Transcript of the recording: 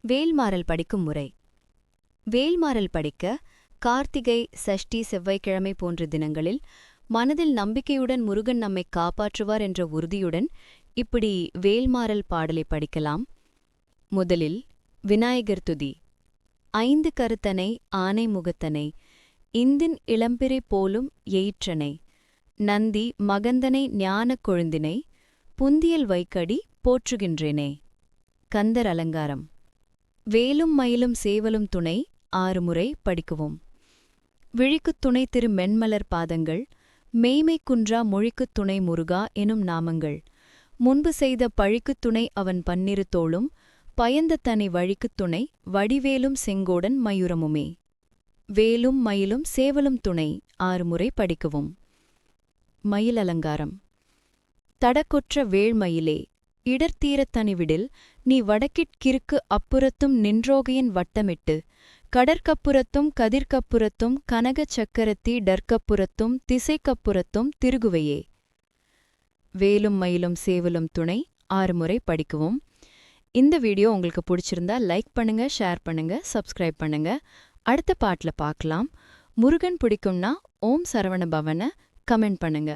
வேல்மாறல் படிக்கும் முறை. வேல்மாறல் படிக்க கார்த்திகை, சஷ்டி, செவ்வாய்க்கிழமை போன்ற தினங்களில் மனதில் நம்பிக்கையுடன் முருகன் நம்மை காப்பாற்றுவார் என்ற உறுதியுடன் இப்படி வேல்மாறல் பாடலை படிக்கலாம். முதலில் விநாயகர் துதி. ஐந்து கருத்தனை ஆனை முகத்தனை இந்தின் இளம்பிறை போலும் எயிற்றனை நந்தி மகந்தனை ஞானக் கொழுந்தினை புந்தியல் வைக்கடி போற்றுகின்றேனே. கந்தர் அலங்காரம். வேலும் மயிலும் சேவலும் துணை 6 முறை படிக்குவோம். விழிக்குத் துணை திரு மென்மலர் பாதங்கள், மெய்மை குன்றா மொழிக்குத் துணை முருகா எனும் நாமங்கள், முன்பு செய்த பழிக்குத் துணை அவன் 12 தோளும், பயந்த தனி வழிக்குத் துணை வடிவேலும் செங்கோடன் மயூரமுமே. வேலும் மயிலும் சேவலும் துணை 6 முறை படிக்குவோம். மயில் அலங்காரம். தடக்கொற்ற வேள்மயிலே இடர்த்தீரத் தனிவிடில் நீ வடக்கிற்கு அப்புறத்தும் நின்றோகையின் வட்டமிட்டு கடற்கப்புறத்தும் கதிர்க்கப்புறத்தும் கனகச் சக்கரத்தி டர்க்கப்புறத்தும் திசைக்கப்புறத்தும் திருகுவையே. வேலும் மயிலும் சேவலும் துணை 6 முறை படிக்குவோம். இந்த வீடியோ உங்களுக்கு பிடிச்சிருந்தா லைக் பண்ணுங்க, ஷேர் பண்ணுங்க, சப்ஸ்கிரைப் பண்ணுங்க. அடுத்த பாட்டில் பார்க்கலாம். முருகன் பிடிக்கும்னா ஓம் சரவண பவன கமெண்ட் பண்ணுங்க.